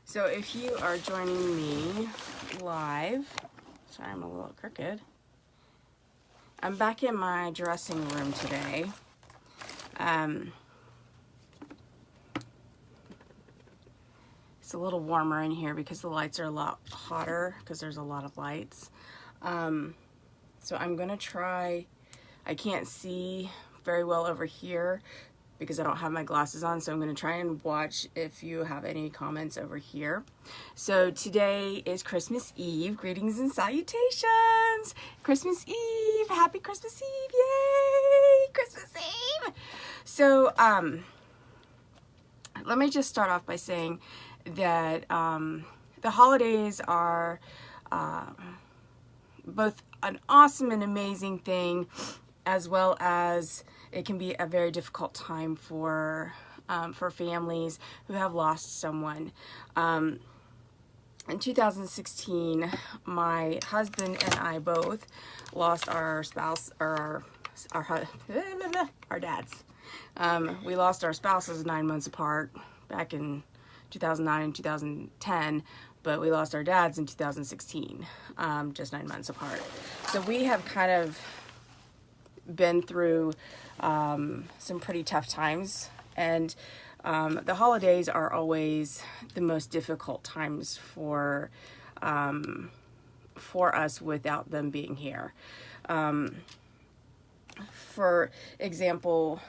So if you are joining me live, sorry I'm a little crooked. I'm back in my dressing room today. It's a little warmer in here because the lights are a lot hotter because there's a lot of lights. So I'm gonna try, I can't see very well over here because I don't have my glasses on, so I'm gonna try and watch if you have any comments over here. So today is Christmas Eve. Greetings and salutations. Christmas Eve, happy Christmas Eve, yay, Christmas Eve. So let me just start off by saying that the holidays are both an awesome and amazing thing, as well as it can be a very difficult time for families who have lost someone. In 2016, my husband and I both lost our spouse, or our dads. We lost our spouses 9 months apart back in 2009 and 2010, but we lost our dads in 2016, just 9 months apart. So we have kind of been through some pretty tough times, and the holidays are always the most difficult times for us without them being here. For example,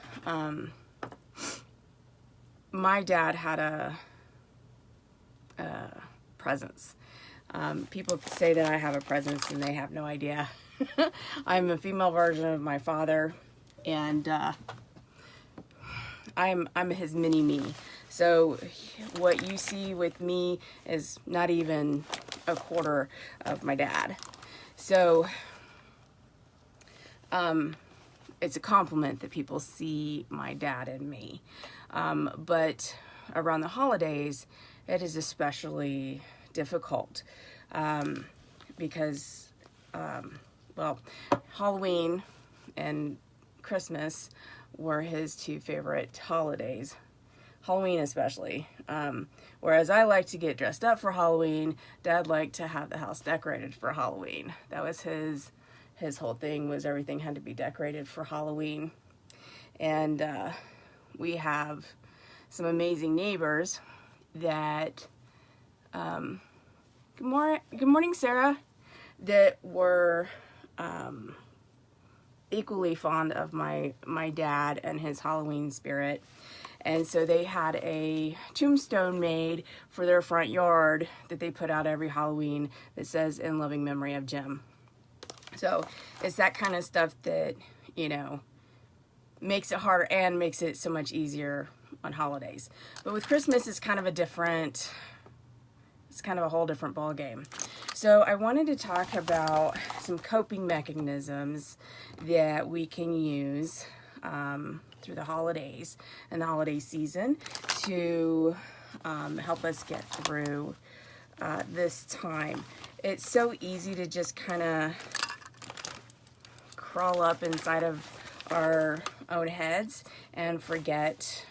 my dad had a presence. People say that I have a presence and they have no idea. I'm a female version of my father, and I'm his mini-me. So what you see with me is not even a quarter of my dad. So it's a compliment that people see my dad in me. But around the holidays, it is especially difficult because well, Halloween and Christmas were his two favorite holidays. Halloween especially. Whereas I like to get dressed up for Halloween, Dad liked to have the house decorated for Halloween. That was his whole thing, was everything had to be decorated for Halloween. And we have some amazing neighbors that Good morning, Sarah, that were equally fond of my dad and his Halloween spirit. And so they had a tombstone made for their front yard that they put out every Halloween that says, "In loving memory of Jim." So it's that kind of stuff that, you know, makes it harder and makes it so much easier on holidays. But with Christmas, it's kind of a whole different ball game. So I wanted to talk about some coping mechanisms that we can use through the holidays and the holiday season to help us get through this time. It's so easy to just kind of crawl up inside of our own heads and forget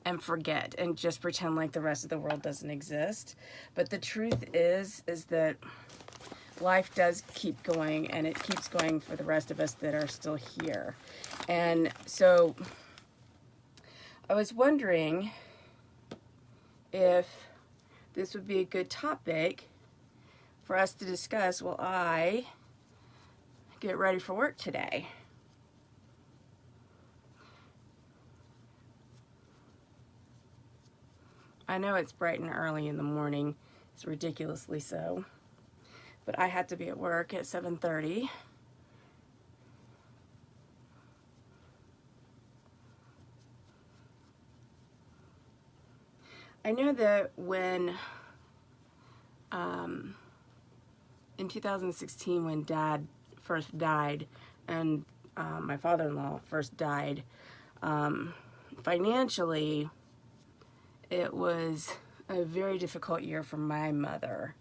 and just pretend like the rest of the world doesn't exist. But the truth is that life does keep going, and it keeps going for the rest of us that are still here. And so I was wondering if this would be a good topic for us to discuss while I get ready for work today. I know it's bright and early in the morning. It's ridiculously so. But I had to be at work at 7:30. I know that when, in 2016, when Dad first died and my father-in-law first died, financially, it was a very difficult year for my mother.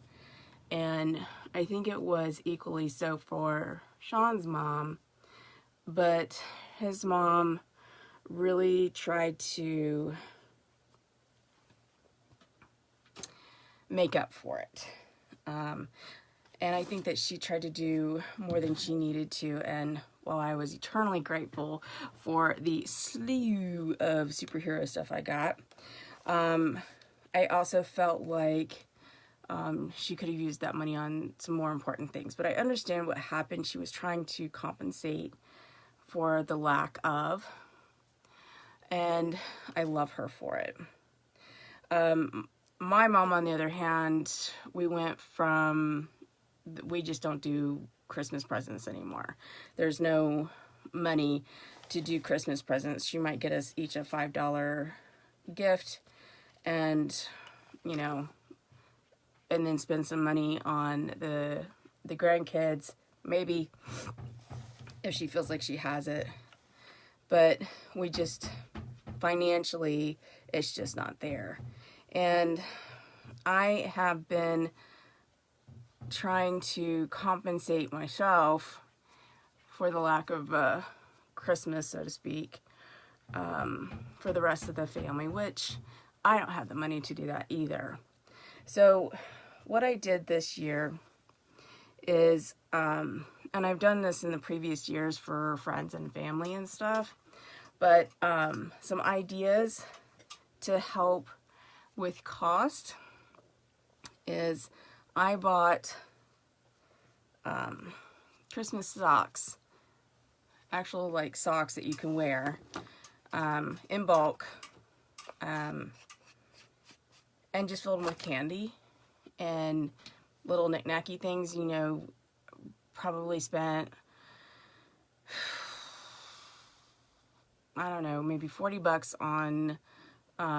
And I think it was equally so for Sean's mom. But his mom really tried to make up for it. And I think that she tried to do more than she needed to. And while I was eternally grateful for the slew of superhero stuff I got, I also felt like she could have used that money on some more important things. But I understand what happened. She was trying to compensate for the lack of, and I love her for it. My mom, on the other hand, we just don't do Christmas presents anymore. There's no money to do Christmas presents. She might get us each a $5 gift, and you know, and then spend some money on the grandkids, maybe, if she feels like she has it. But we just, financially, it's just not there. And I have been trying to compensate myself for the lack of Christmas, so to speak, for the rest of the family, which I don't have the money to do that either. So what I did this year is, and I've done this in the previous years for friends and family and stuff, but some ideas to help with cost is I bought Christmas socks, actual like socks that you can wear in bulk, and just filled them with candy and little knick-knacky things. You know, probably spent, I don't know, maybe $40 on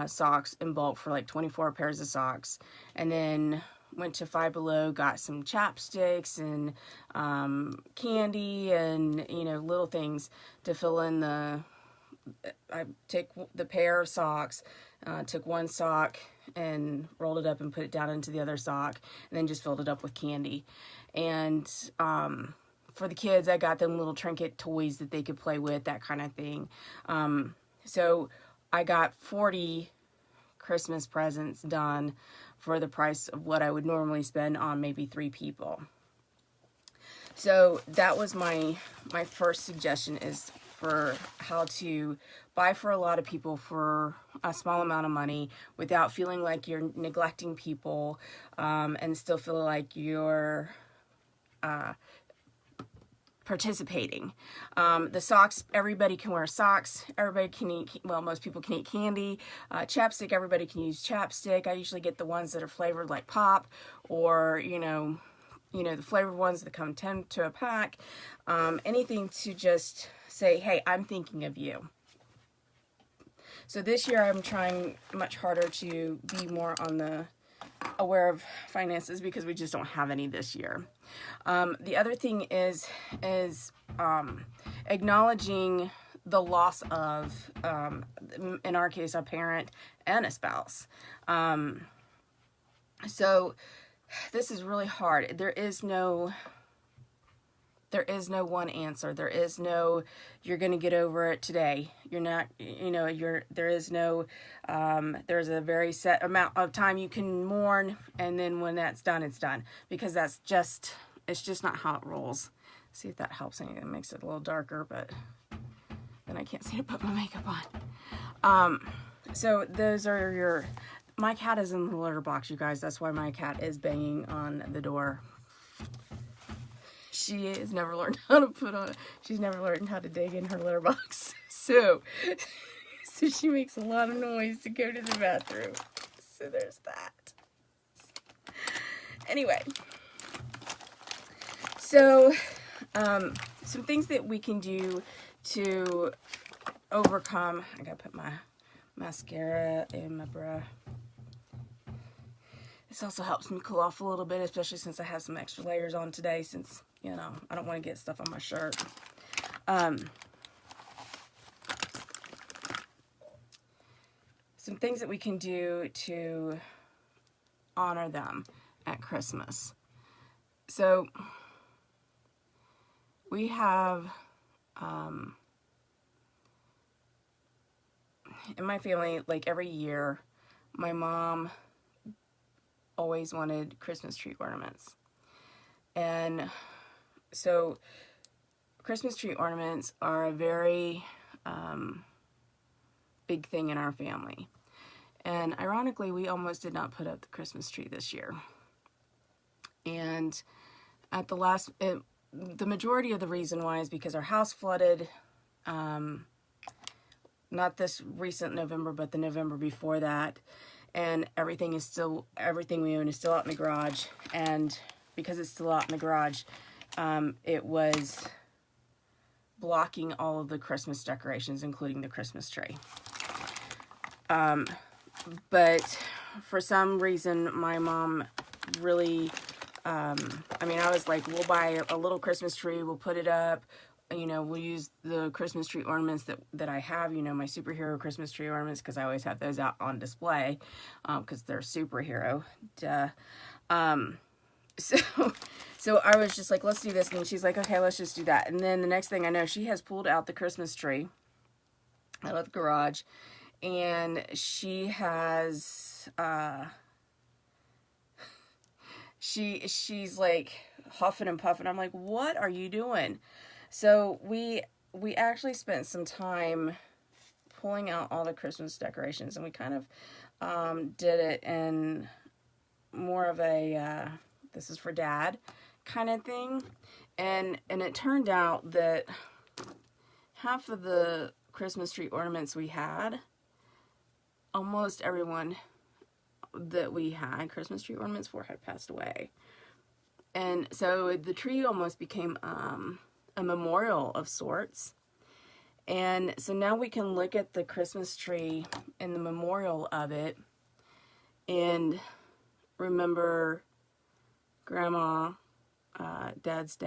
socks in bulk for like 24 pairs of socks. And then went to Five Below, got some chapsticks and candy and, you know, little things to fill in I take the pair of socks, took one sock and rolled it up and put it down into the other sock, and then just filled it up with candy. And for the kids, I got them little trinket toys that they could play with, that kind of thing. So I got 40 Christmas presents done for the price of what I would normally spend on maybe 3 people. So that was my first suggestion, is for how to buy for a lot of people for a small amount of money without feeling like you're neglecting people, and still feel like you're participating. The socks, everybody can wear socks. Everybody can eat, well, most people can eat candy. Chapstick, everybody can use chapstick. I usually get the ones that are flavored like pop, or, the flavored ones that come 10 to a pack. Anything to just say, hey, I'm thinking of you. So this year I'm trying much harder to be more on the aware of finances, because we just don't have any this year. The other thing is acknowledging the loss of, in our case, a parent and a spouse. So this is really hard. There is no one answer. There is no, you're going to get over it today. You're not, there's a very set amount of time you can mourn, and then when that's done, it's done. Because it's just not how it rolls. See if that helps anything. It makes it a little darker, but then I can't see to put my makeup on. So those are my cat is in the litter box, you guys. That's why my cat is banging on the door. She has never learned how to she's never learned how to dig in her litter box. So she makes a lot of noise to go to the bathroom. So there's that. Anyway. So, some things that we can do to overcome. I gotta put my mascara in my bra. This also helps me cool off a little bit, especially since I have some extra layers on today, since, I don't want to get stuff on my shirt. Some things that we can do to honor them at Christmas. So, we have, in my family, like every year, my mom always wanted Christmas tree ornaments. And so Christmas tree ornaments are a very big thing in our family. And ironically, we almost did not put up the Christmas tree this year. And at the the majority of the reason why is because our house flooded, not this recent November, but the November before that. And everything we own is still out in the garage. And because it's still out in the garage, it was blocking all of the Christmas decorations, including the Christmas tree. But for some reason, my mom really, I was like, we'll buy a little Christmas tree, we'll put it up, we'll use the Christmas tree ornaments that I have, my superhero Christmas tree ornaments, because I always have those out on display, because they're superhero, duh. So I was just like, let's do this, and she's like, okay, let's just do that. And then the next thing I know, she has pulled out the Christmas tree out of the garage, and she has, she's like huffing and puffing. I'm like, what are you doing? So we actually spent some time pulling out all the Christmas decorations, and we kind of did it in more of a this is for Dad kind of thing. And it turned out that half of the Christmas tree ornaments we had, almost everyone that we had Christmas tree ornaments for had passed away. And so the tree almost became a memorial of sorts. And so now we can look at the Christmas tree and the memorial of it and remember Grandma, Dad's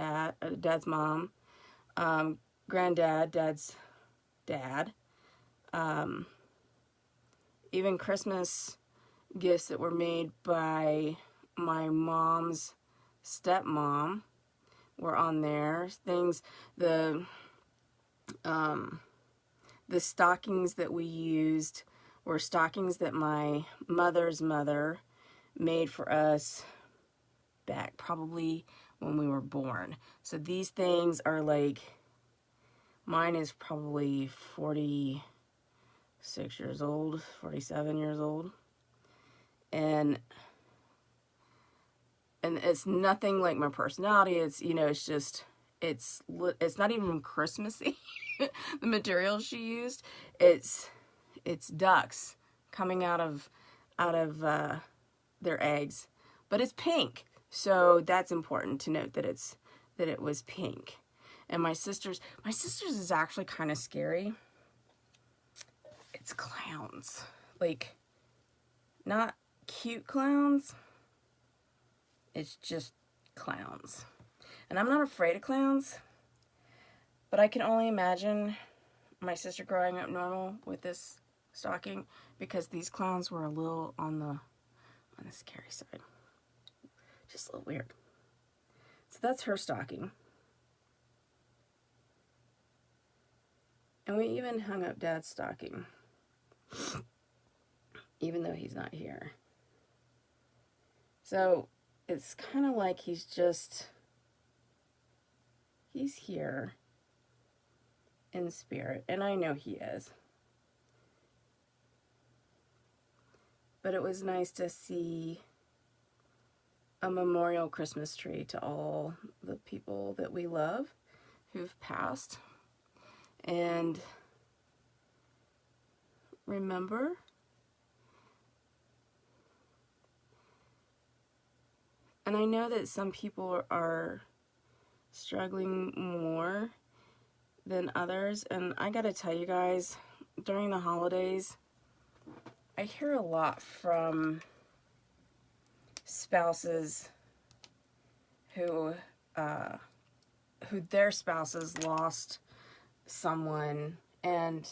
mom, Granddad, Dad's dad, even Christmas gifts that were made by my mom's stepmom were on there. Things, the stockings that we used were stockings that my mother's mother made for us back probably when we were born. So these things are like, mine is probably 40 46 years old, 47 years old. And it's nothing like my personality. It's, you know, it's just, it's not even Christmassy, the material she used. It's ducks coming out of their eggs, but it's pink. So that's important to note that it was pink. And my sister's is actually kind of scary. It's clowns, like not cute clowns. It's just clowns. And I'm not afraid of clowns, but I can only imagine my sister growing up normal with this stocking, because these clowns were a little on the scary side. Just a little weird. So that's her stocking. And we even hung up Dad's stocking, even though he's not here. So it's kind of like he's here in spirit, and I know he is. But it was nice to see a memorial Christmas tree to all the people that we love who've passed. And remember, and I know that some people are struggling more than others, and I gotta tell you guys, during the holidays, I hear a lot from spouses who their spouses lost someone, and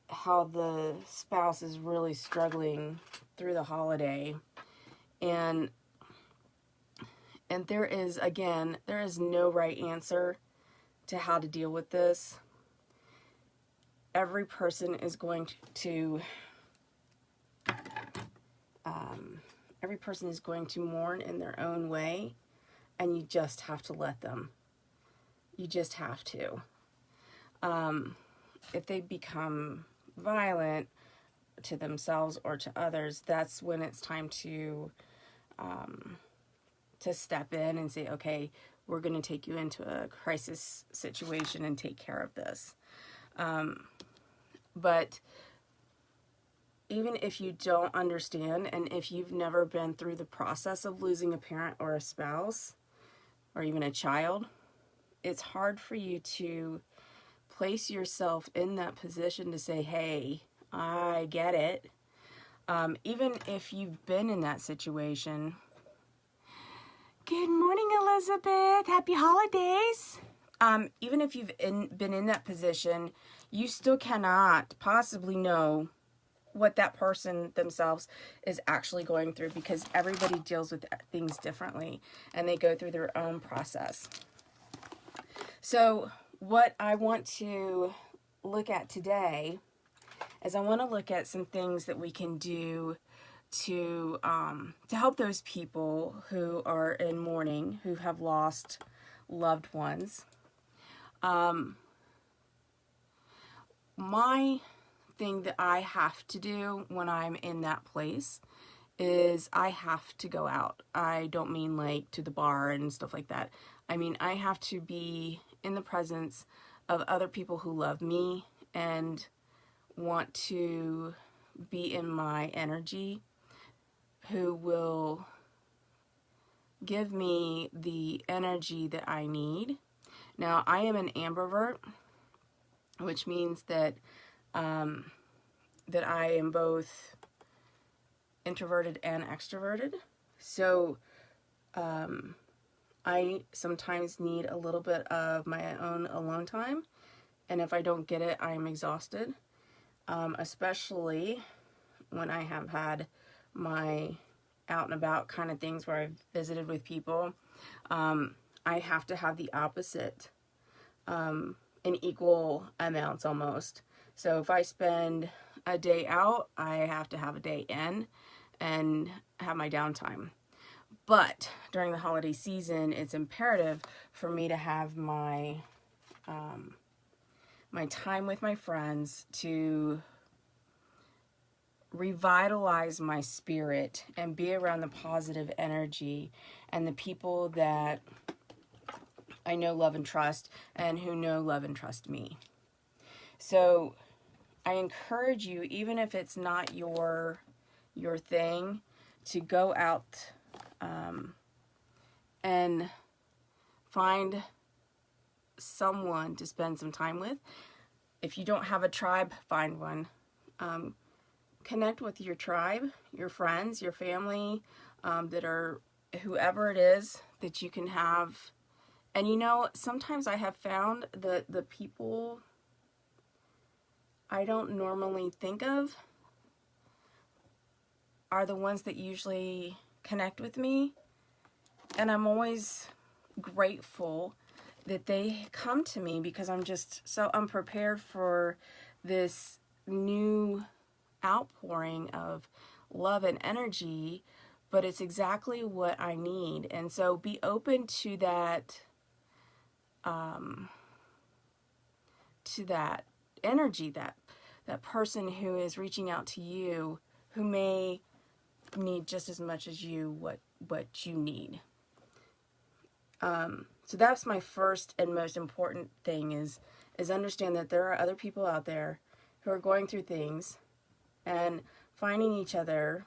how the spouse is really struggling through the holiday. And there is no right answer to how to deal with this. Every person is going to mourn in their own way, and you just have to let them. You just have to. If they become violent to themselves or to others, that's when it's time to step in and say, okay, we're going to take you into a crisis situation and take care of this. But even if you don't understand, and if you've never been through the process of losing a parent or a spouse or even a child, it's hard for you to place yourself in that position to say, hey, I get it. Even if you've been in that situation. Good morning, Elizabeth. Happy holidays. Even if you've been in that position, you still cannot possibly know what that person themselves is actually going through, because everybody deals with things differently and they go through their own process. So what I want to look at today is I want to look at some things that we can do to help those people who are in mourning, who have lost loved ones. My thing that I have to do when I'm in that place is I have to go out. I don't mean like to the bar and stuff like that. I mean, I have to be in the presence of other people who love me and want to be in my energy, who will give me the energy that I need. Now, I am an ambivert, which means that that I am both introverted and extroverted. So I sometimes need a little bit of my own alone time, and if I don't get it, I'm exhausted, especially when I have had my out and about kind of things where I've visited with people. I have to have the opposite in equal amounts almost. So if I spend a day out, I have to have a day in and have my downtime. But during the holiday season, it's imperative for me to have my my time with my friends to revitalize my spirit and be around the positive energy and the people that I know, love, and trust, and who know, love, and trust me. So I encourage you, even if it's not your thing, to go out and find someone to spend some time with. If you don't have a tribe, find one. Connect with your tribe, your friends, your family, that are whoever it is that you can have. And you know, sometimes I have found that the people I don't normally think of are the ones that usually connect with me. And I'm always grateful that they come to me, because I'm just so unprepared for this new outpouring of love and energy, but it's exactly what I need. And so be open to that energy, that person who is reaching out to you, who may need just as much as you what you need. So that's my first and most important thing, is understand that there are other people out there who are going through things, and finding each other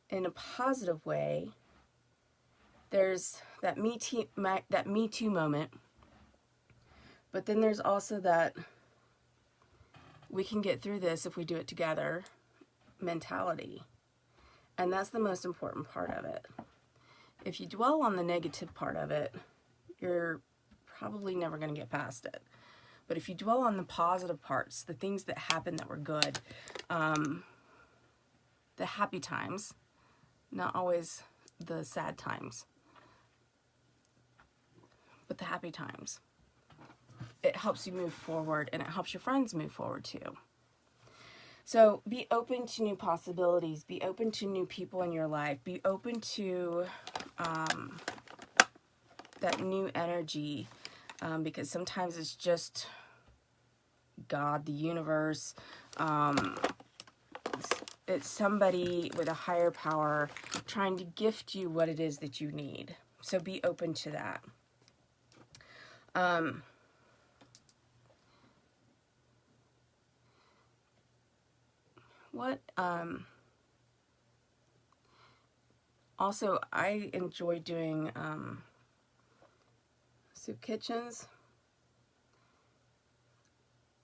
in a positive way. There's that Me Too moment, but then there's also that we can get through this if we do it together mentality. And that's the most important part of it. If you dwell on the negative part of it, you're probably never going to get past it. But if you dwell on the positive parts, the things that happen that were good, the happy times, not always the sad times, but the happy times, it helps you move forward, and it helps your friends move forward too. So be open to new possibilities. Be open to new people in your life. Be open to that new energy, because sometimes it's just God, the universe. It's somebody with a higher power trying to gift you what it is that you need. So be open to that. Also, I enjoy doing soup kitchens,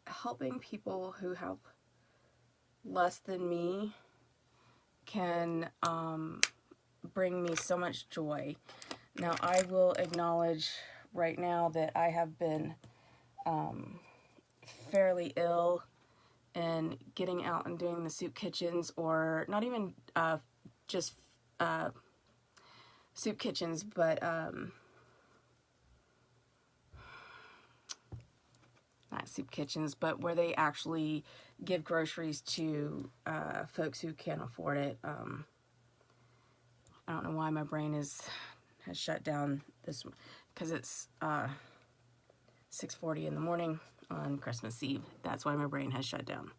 helping people who have less than me can bring me so much joy. Now, I will acknowledge right now that I have been fairly ill, and getting out and doing the soup kitchens, or not even just soup kitchens, but not soup kitchens, but where they actually give groceries to folks who can't afford it. I don't know why my brain has shut down this, because it's 6:40 in the morning on Christmas Eve. That's why my brain has shut down.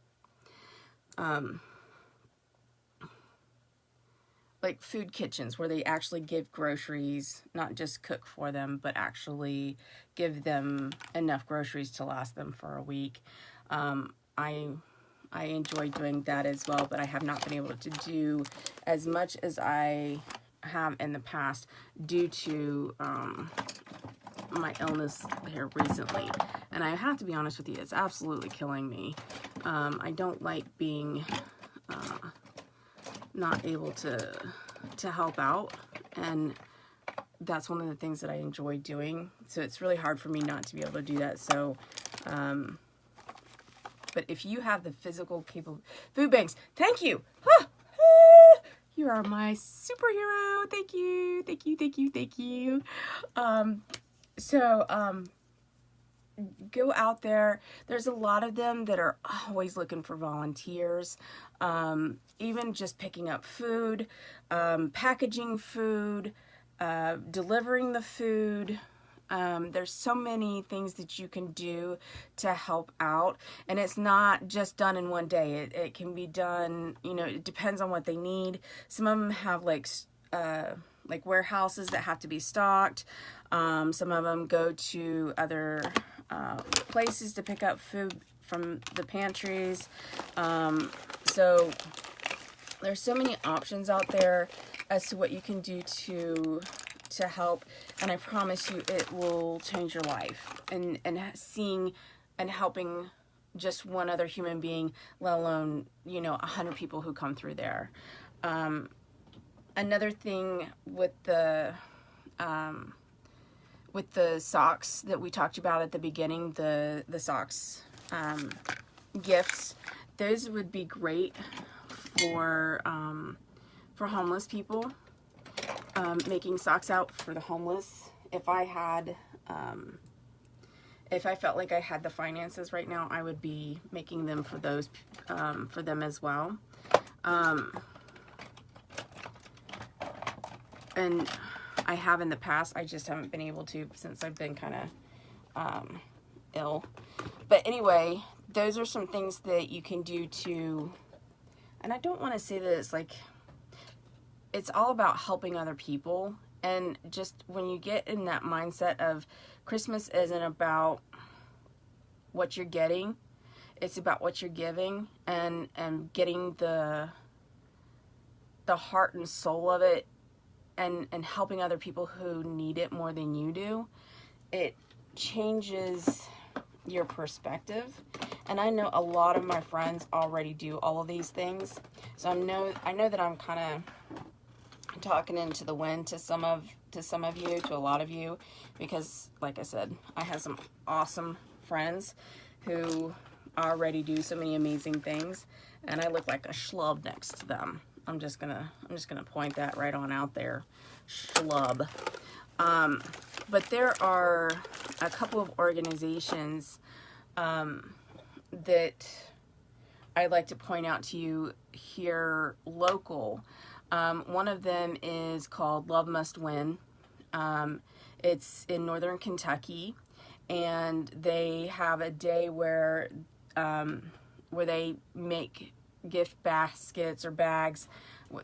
Like food kitchens, where they actually give groceries, not just cook for them, but actually give them enough groceries to last them for a week. I enjoy doing that as well, but I have not been able to do as much as I have in the past due to my illness here recently. And I have to be honest with you, it's absolutely killing me. I don't like being not able to help out, and that's one of the things that I enjoy doing. So it's really hard for me not to be able to do that. So but if you have the physical capable food banks, thank you. You are my superhero. Thank you, thank you, thank you, thank you. Go out there. There's a lot of them that are always looking for volunteers. Even just picking up food, packaging food, delivering the food, There's so many things that you can do to help out, and it's not just done in one day. It can be done, it depends on what they need. Some of them have like warehouses that have to be stocked. Some of them go to other places to pick up food from the pantries. So there's so many options out there as to what you can do to help, and I promise you it will change your life, and seeing and helping just one other human being, let alone 100 people who come through there. Another thing with the socks that we talked about at the beginning, the socks gifts, those would be great for homeless people. Making socks out for the homeless. If I felt like I had the finances right now, I would be making them for those, for them as well. And I have in the past, I just haven't been able to since I've been kind of ill. But anyway, those are some things that you can do to, and I don't want to say that it's like, it's all about helping other people. And just when you get in that mindset of Christmas isn't about what you're getting, it's about what you're giving, and getting the heart and soul of it, and helping other people who need it more than you do, it changes your perspective. And I know a lot of my friends already do all of these things. So I know that I'm kind of talking into the wind to some of you, to a lot of you, because like I said, I have some awesome friends who already do so many amazing things, and I look like a schlub next to them. I'm just gonna point that right on out there, schlub. But there are a couple of organizations that I'd like to point out to you here local. One of them is called Love Must Win. It's in northern Kentucky, and they have a day where they make gift baskets or bags.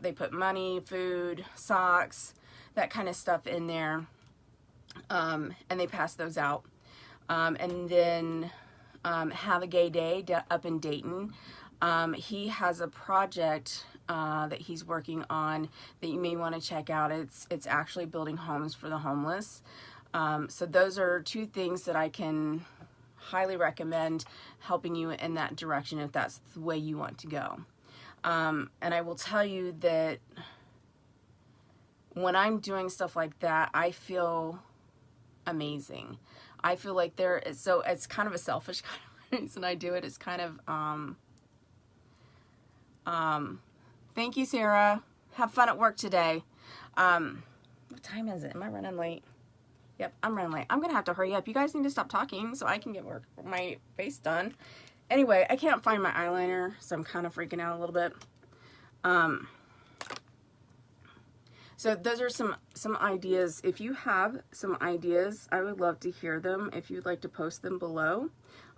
They put money, food, socks, that kind of stuff in there, and they pass those out. And then Have a Gay Day up in Dayton. He has a project that he's working on that you may want to check out. It's actually building homes for the homeless. So those are two things that I can highly recommend helping you in that direction if that's the way you want to go. And I will tell you that when I'm doing stuff like that, I feel amazing. I feel like so it's kind of a selfish kind of reason I do it. It's kind of, thank you, Sarah. Have fun at work today. What time is it? Am I running late? Yep, I'm running late. I'm going to have to hurry up. You guys need to stop talking so I can get my face done. Anyway, I can't find my eyeliner, so I'm kind of freaking out a little bit. So those are some ideas. If you have some ideas, I would love to hear them. If you'd like to post them below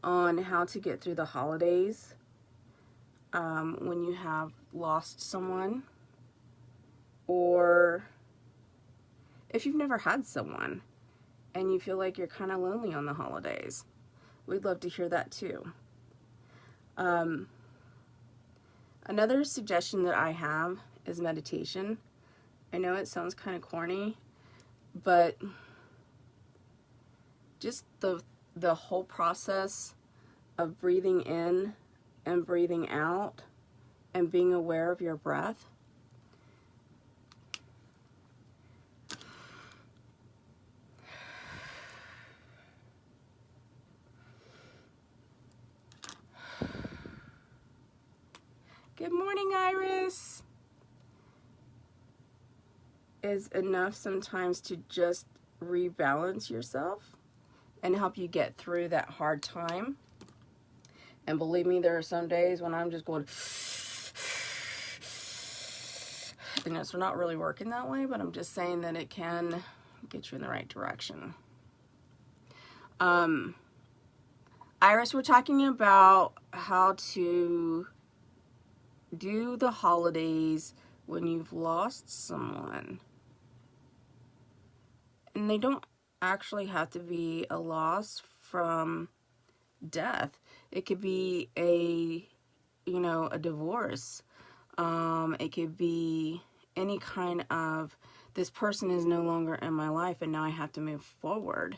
on how to get through the holidays when you have lost someone, or if you've never had someone and you feel like you're kind of lonely on the holidays, we'd love to hear that too. Another suggestion that I have is meditation. I know it sounds kind of corny, but just the whole process of breathing in and breathing out and being aware of your breath. Good morning, Iris. Is enough sometimes to just rebalance yourself and help you get through that hard time. And believe me, there are some days when I'm just going, so not really working that way, but I'm just saying that it can get you in the right direction. Iris, we're talking about how to do the holidays when you've lost someone. And they don't actually have to be a loss from death. It could be a divorce. It could be any kind of, this person is no longer in my life and now I have to move forward.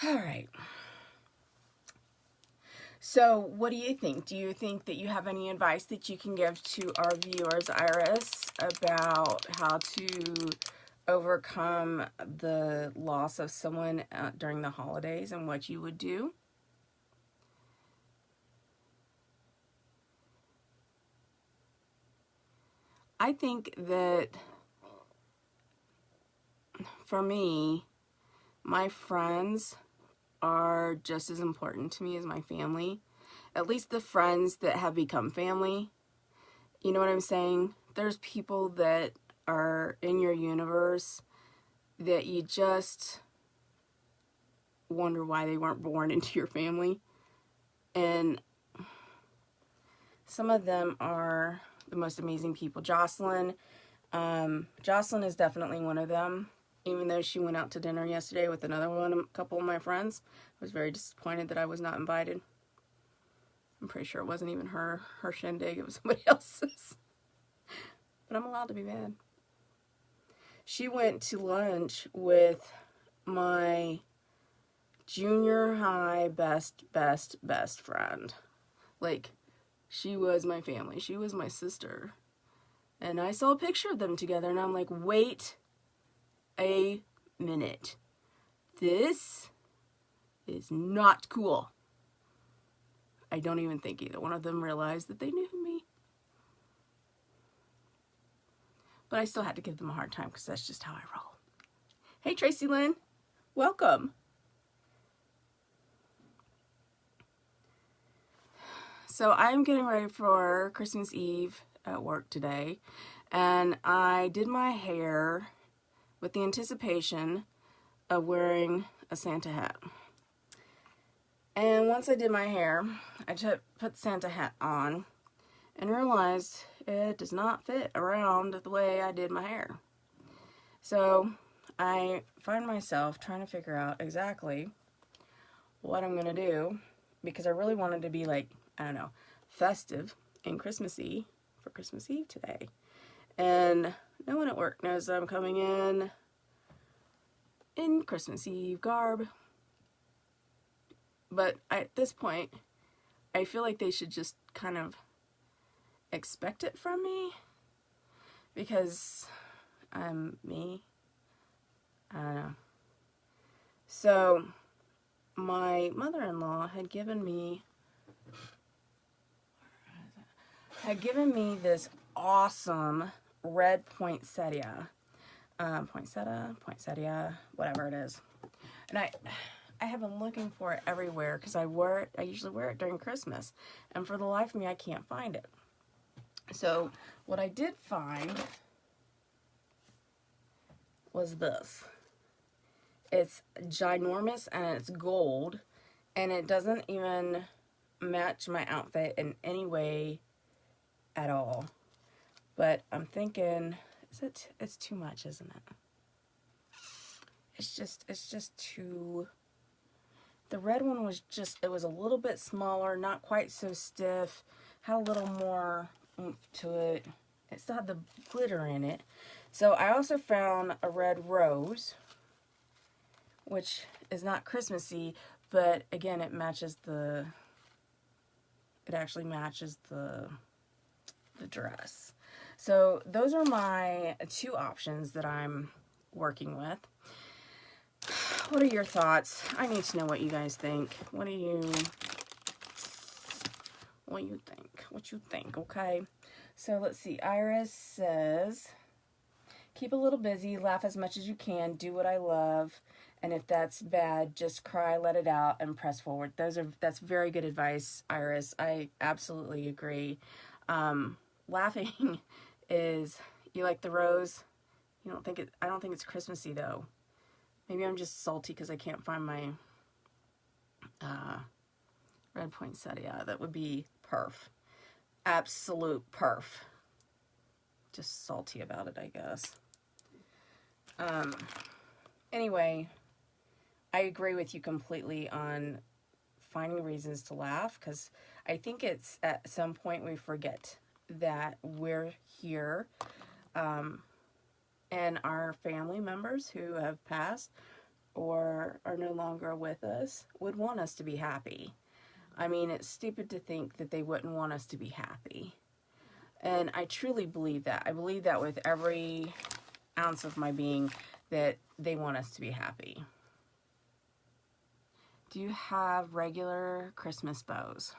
All right. So what do you think? Do you think that you have any advice that you can give to our viewers, Iris, about how to overcome the loss of someone during the holidays and what you would do? I think that for me, my friends are just as important to me as my family. At least the friends that have become family. You know what I'm saying? There's people that are in your universe that you just wonder why they weren't born into your family. And some of them are the most amazing people. Jocelyn is definitely one of them. Even though she went out to dinner yesterday with a couple of my friends, I was very disappointed that I was not invited. I'm pretty sure it wasn't even her shindig, it was somebody else's. But I'm allowed to be mad. She went to lunch with my junior high best friend. Like, she was my family. She was my sister. And I saw a picture of them together and I'm like, wait a minute. This is not cool. I don't even think either one of them realized that they knew me. But I still had to give them a hard time because that's just how I roll. Hey, Tracy Lynn. Welcome. So I'm getting ready for Christmas Eve at work today. And I did my hair with the anticipation of wearing a Santa hat. And once I did my hair, I just put the Santa hat on and realized it does not fit around the way I did my hair. So I find myself trying to figure out exactly what I'm going to do, because I really wanted to be like, I don't know, festive and Christmassy for Christmas Eve today. And no one at work knows that I'm coming in Christmas Eve garb. But at this point, I feel like they should just kind of expect it from me, because I'm me. I don't know. So my mother-in-law had given me this awesome red poinsettia, whatever it is. And I have been looking for it everywhere because I usually wear it during Christmas. And for the life of me, I can't find it. So what I did find was this. It's ginormous and it's gold. And it doesn't even match my outfit in any way at all. But I'm thinking, it's too much, isn't it? It's just too... The red one was it was a little bit smaller, not quite so stiff, had a little more oomph to it. It still had the glitter in it. So I also found a red rose, which is not Christmassy, but again, it actually matches the dress. So those are my two options that I'm working with. What are your thoughts? I need to know what you guys think. What you think? Okay. So let's see. Iris says, keep a little busy, laugh as much as you can, do what I love, and if that's bad, just cry, let it out, and press forward. That's very good advice, Iris. I absolutely agree. Laughing is, you like the rose? I don't think it's Christmassy though. Maybe I'm just salty because I can't find my red poinsettia. That would be perf. Absolute perf. Just salty about it, I guess. Anyway, I agree with you completely on finding reasons to laugh, because I think it's at some point we forget that we're here, and our family members who have passed or are no longer with us would want us to be happy. I mean, it's stupid to think that they wouldn't want us to be happy. And I truly believe that. I believe that with every ounce of my being, that they want us to be happy. Do you have regular Christmas bows?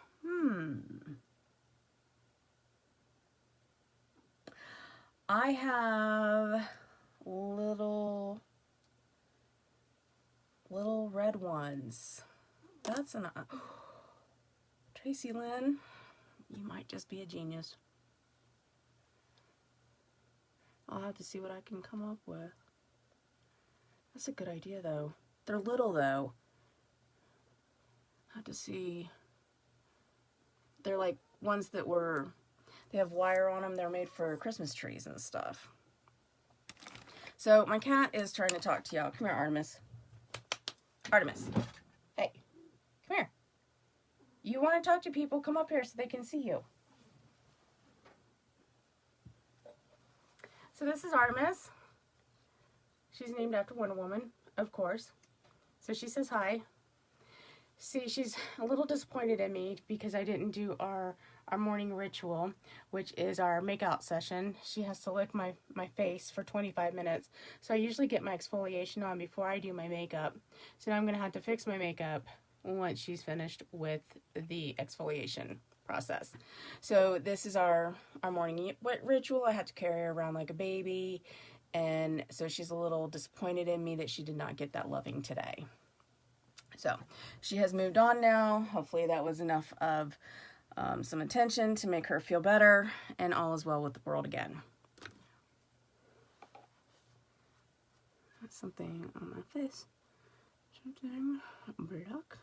I have little red ones. That's an... Tracy Lynn, you might just be a genius. I'll have to see what I can come up with. That's a good idea, though. They're little, though. I have to see. They're like ones that were... They have wire on them. They're made for Christmas trees and stuff. So, my cat is trying to talk to y'all. Come here, Artemis. Artemis. Hey. Come here. You want to talk to people? Come up here so they can see you. So this is Artemis. She's named after Wonder Woman, of course. So she says hi. See, she's a little disappointed in me because I didn't do our morning ritual, which is our make-out session. She has to lick my face for 25 minutes. So I usually get my exfoliation on before I do my makeup. So now I'm going to have to fix my makeup once she's finished with the exfoliation process. So this is our morning ritual. I had to carry her around like a baby, and so she's a little disappointed in me that she did not get that loving today. So she has moved on now. Hopefully that was enough of some attention to make her feel better, and all is well with the world again. That's something on my face. Something black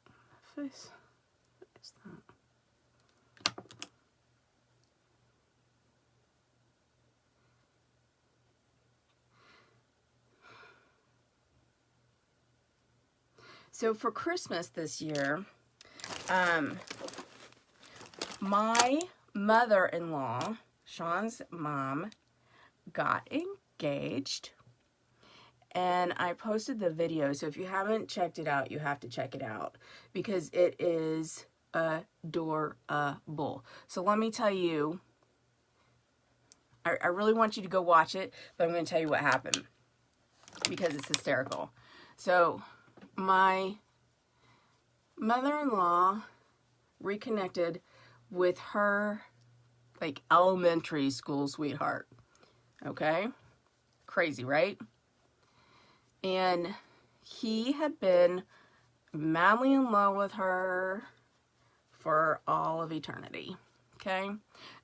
on my face. What is that? So for Christmas this year, my mother-in-law, Sean's mom, got engaged, and I posted the video. So if you haven't checked it out, you have to check it out because it is adorable. So let me tell you, I really want you to go watch it, but I'm going to tell you what happened because it's hysterical. So my mother-in-law reconnected with her like elementary school sweetheart. Okay? Crazy, right? And he had been madly in love with her for all of eternity. Okay?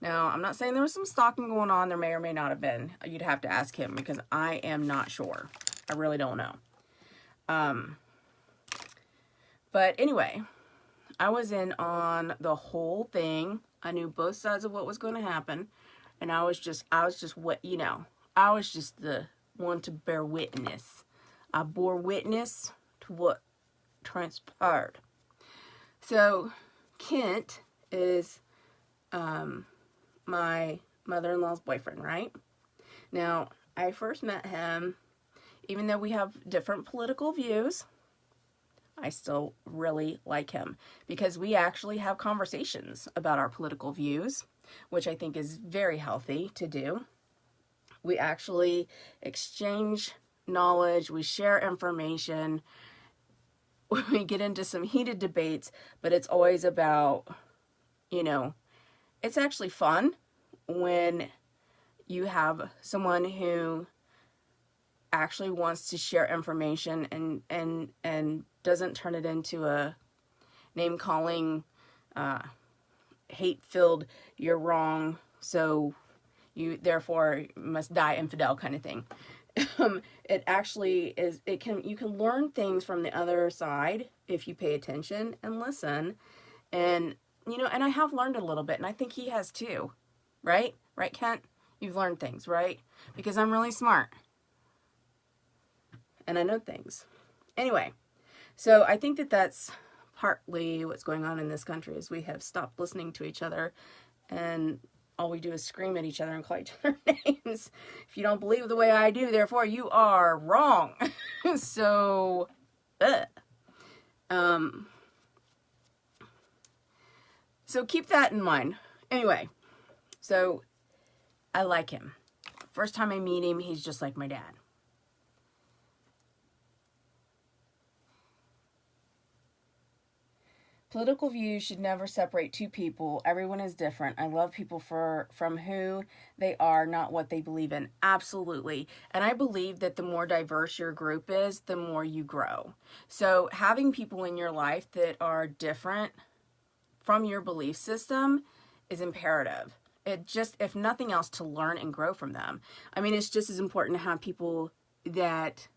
Now, I'm not saying there was some stalking going on. There may or may not have been. You'd have to ask him because I am not sure. I really don't know. But anyway, I was in on the whole thing. I knew both sides of what was going to happen. And I was just what, you know, I was just the one to bear witness. I bore witness to what transpired. So, Kent is my mother-in-law's boyfriend, right? Now, I first met him, even though we have different political views, I still really like him because we actually have conversations about our political views, which I think is very healthy to do. We actually exchange knowledge, we share information, we get into some heated debates, but it's always about, you know, it's actually fun when you have someone who actually wants to share information and doesn't turn it into a name-calling, hate-filled, you're wrong, so you therefore must die infidel kind of thing. It actually is, you can learn things from the other side if you pay attention and listen. And, and I have learned a little bit, and I think he has too, right? Right, Kent? You've learned things, right? Because I'm really smart. And I know things. Anyway, so I think that that's partly what's going on in this country is we have stopped listening to each other, and all we do is scream at each other and call each other names. If you don't believe the way I do, therefore you are wrong. So, so keep that in mind. Anyway, so I like him. First time I meet him, he's just like my dad. Political views should never separate two people. Everyone is different. I love people from who they are, not what they believe in. Absolutely. And I believe that the more diverse your group is, the more you grow. So having people in your life that are different from your belief system is imperative. It just, if nothing else, to learn and grow from them. I mean, it's just as important to have people that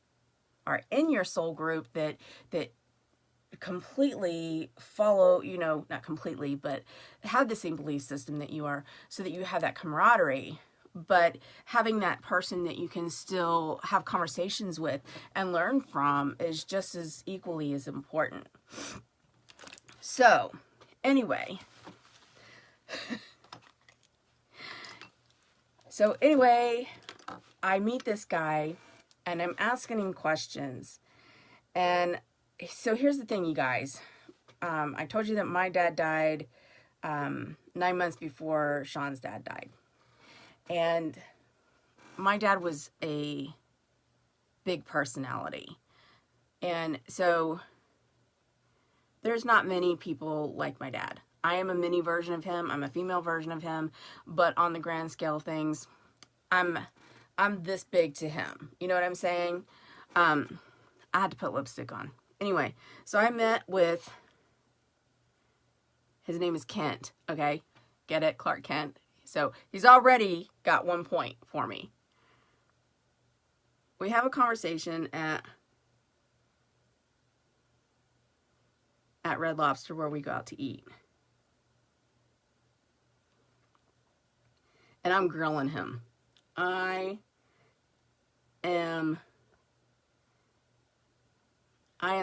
are in your soul group that completely follow, not completely, but have the same belief system that you are, so that you have that camaraderie. But having that person that you can still have conversations with and learn from is just as equally as important. So, anyway. I meet this guy and I'm asking him questions. And so here's the thing, you guys. I told you that my dad died 9 months before Sean's dad died. And my dad was a big personality. And so there's not many people like my dad. I am a mini version of him. I'm a female version of him. But on the grand scale of things, I'm this big to him. You know what I'm saying? I had to put lipstick on. Anyway, so I met with, his name is Kent, okay? Get it? Clark Kent. So he's already got 1 point for me. We have a conversation at Red Lobster where we go out to eat. And I'm grilling him. I am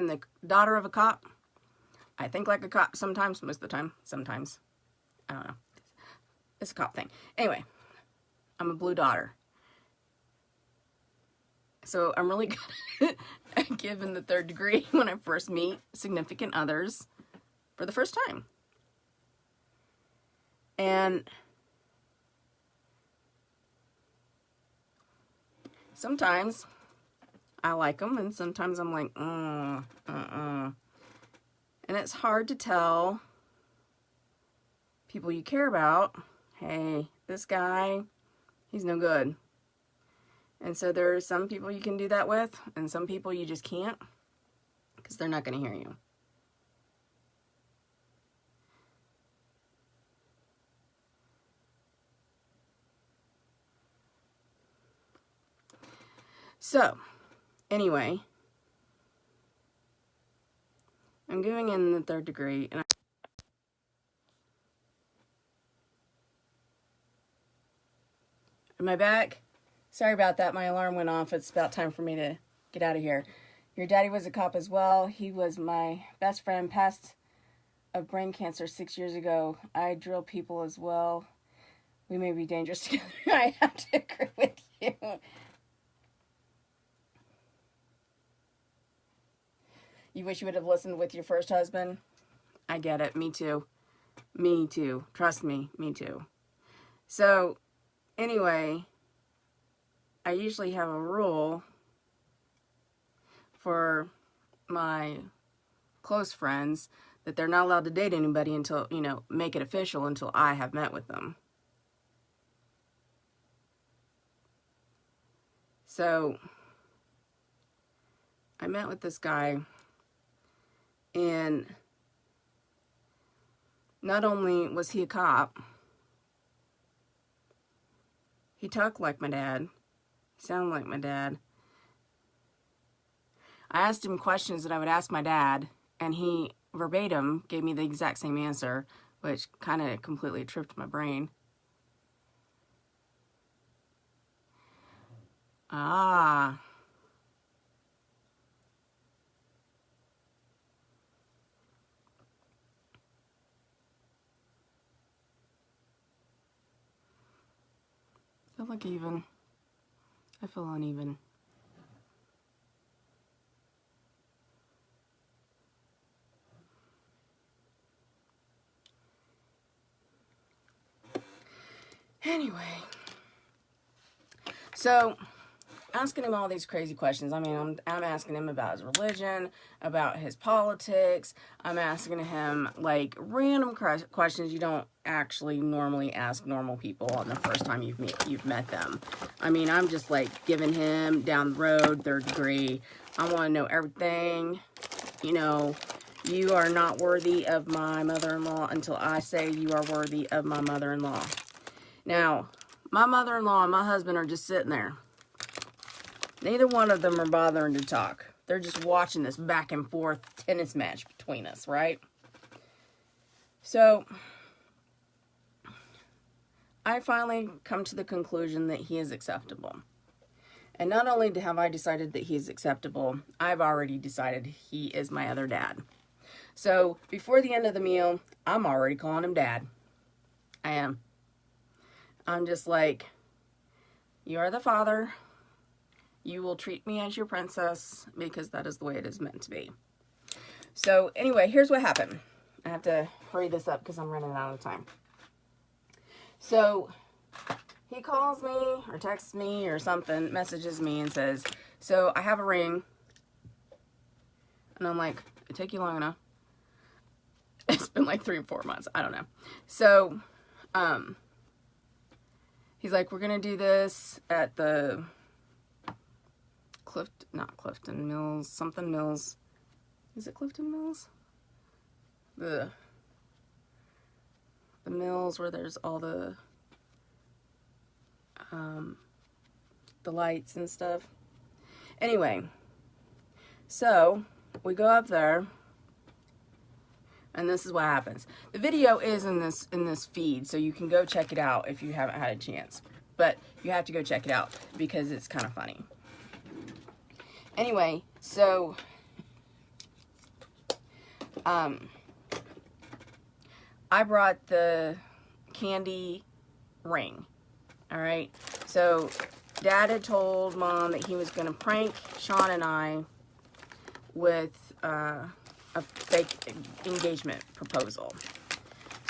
the daughter of a cop. I think like a cop sometimes, most of the time. Sometimes. I don't know. It's a cop thing. Anyway, I'm a blue daughter. So I'm really good at giving the third degree when I first meet significant others for the first time. And sometimes I like them, and sometimes I'm like, And it's hard to tell people you care about, hey, this guy, he's no good. And so there are some people you can do that with, and some people you just can't, because they're not going to hear you. So, anyway, I'm going in the third degree, and am I back? Sorry about that. My alarm went off. It's about time for me to get out of here. Your daddy was a cop as well. He was my best friend, passed of brain cancer 6 years ago. I drill people as well. We may be dangerous together. I have to agree with you. You wish you would have listened with your first husband? I get it. Me too. Me too. Trust me. Me too. So, anyway, I usually have a rule for my close friends that they're not allowed to date anybody until, make it official until I have met with them. So I met with this guy, and not only was he a cop, he talked like my dad. He sounded like my dad. I asked him questions that I would ask my dad, and he verbatim gave me the exact same answer, which kind of completely tripped my brain. Ah. I feel like even. I feel uneven. Anyway, so asking him all these crazy questions. I mean, I'm asking him about his religion, about his politics. I'm asking him like random questions you don't actually normally ask normal people on the first time you've met them. I mean, I'm just like giving him down the road, 3rd degree. I want to know everything. You know, you are not worthy of my mother-in-law until I say you are worthy of my mother-in-law. Now, my mother-in-law and my husband are just sitting there. Neither one of them are bothering to talk. They're just watching this back and forth tennis match between us, right? So, I finally come to the conclusion that he is acceptable. And not only have I decided that he is acceptable, I've already decided he is my other dad. So, before the end of the meal, I'm already calling him Dad. I am. I'm just like, you are the father. You will treat me as your princess because that is the way it is meant to be. So anyway, here's what happened. I have to hurry this up because I'm running out of time. So he calls me or texts me or something, messages me and says, so I have a ring. And I'm like, it take you long enough? It's been like 3 or 4 months. I don't know. So, he's like, we're going to do this at the not Clifton Mills, something Mills. Is it Clifton Mills? The mills where there's all the lights and stuff. Anyway, so we go up there, and this is what happens. The video is in this feed, so you can go check it out if you haven't had a chance. But you have to go check it out because it's kind of funny. Anyway, so I brought the candy ring. All right. So Dad had told Mom that he was going to prank Sean and I with a fake engagement proposal.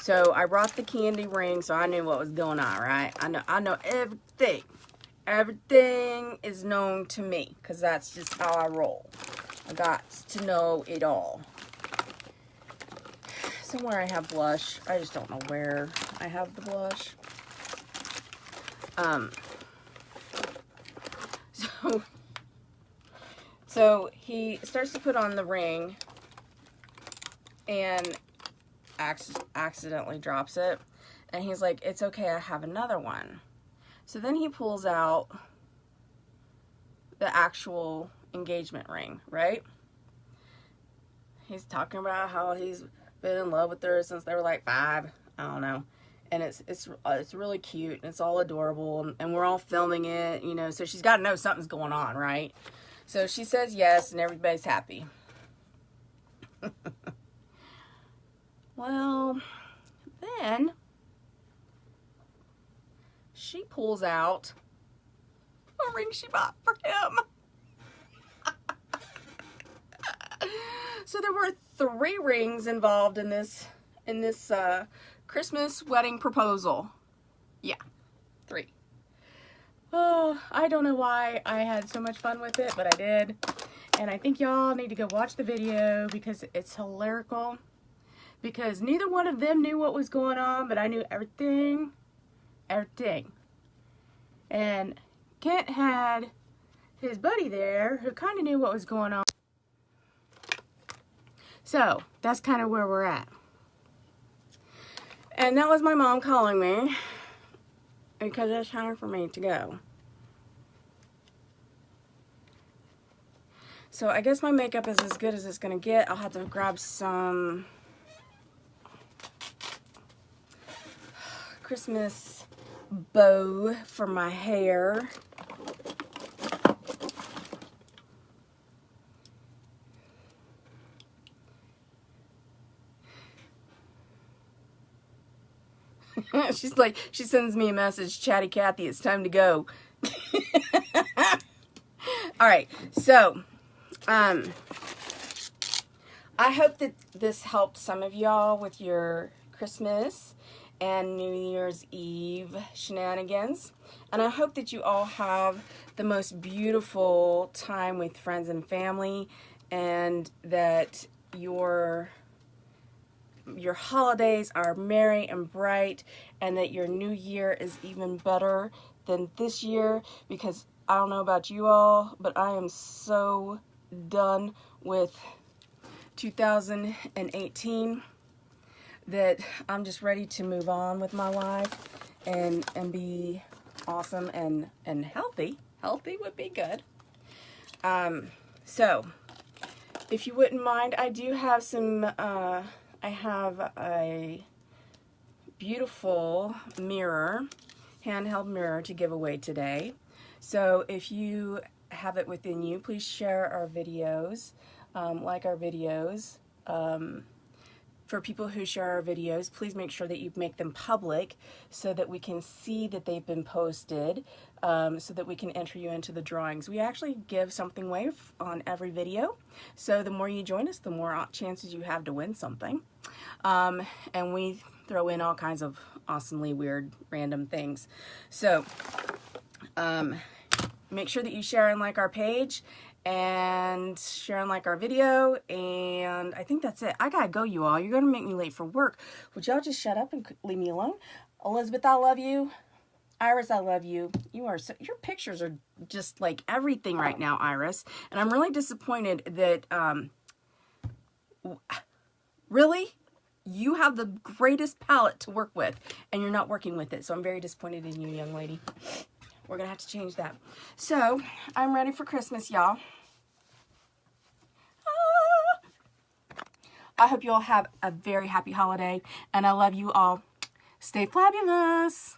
So I brought the candy ring, so I knew what was going on, right? I know everything. Everything is known to me, because that's just how I roll. I got to know it all. Somewhere I have blush. I just don't know where I have the blush. So he starts to put on the ring and accidentally drops it. And he's like, it's okay, I have another one. So then he pulls out the actual engagement ring, right? He's talking about how he's been in love with her since they were like 5. I don't know. And it's really cute, and it's all adorable, and we're all filming it, you know, so she's got to know something's going on, right? So she says yes, and everybody's happy. Well, then she pulls out a ring she bought for him. So there were 3 rings involved in this Christmas wedding proposal. Yeah, 3. Oh, I don't know why I had so much fun with it, but I did. And I think y'all need to go watch the video because it's hilarical. Because neither one of them knew what was going on, but I knew everything. Everything. And Kent had his buddy there who kind of knew what was going on. So that's kind of where we're at. And that was my mom calling me because it's time for me to go. So I guess my makeup is as good as it's going to get. I'll have to grab some Christmas bow for my hair. She's like, she sends me a message, Chatty Cathy, it's time to go. Alright, so, I hope that this helped some of y'all with your Christmas and New Year's Eve shenanigans. And I hope that you all have the most beautiful time with friends and family, and that your holidays are merry and bright, and that your new year is even better than this year, because I don't know about you all, but I am so done with 2018 that I'm just ready to move on with my life and be awesome and healthy. Healthy would be good. So if you wouldn't mind, I do have some I have a beautiful mirror, handheld mirror, to give away today. So if you have it within you, please share our videos, like our videos. For people who share our videos, please make sure that you make them public so that we can see that they've been posted, so that we can enter you into the drawings. We actually give something away on every video, so the more you join us, the more chances you have to win something. And we throw in all kinds of awesomely weird random things. So make sure that you share and like our page, and share and like our video, and I think that's it. I gotta go, you all. You're gonna make me late for work. Would y'all just shut up and leave me alone? Elizabeth, I love you. Iris, I love you. You are so, your pictures are just like everything right now, Iris. And I'm really disappointed that, really? You have the greatest palette to work with, and you're not working with it. So I'm very disappointed in you, young lady. We're going to have to change that. So, I'm ready for Christmas, y'all. I hope you all have a very happy holiday, and I love you all. Stay fabulous.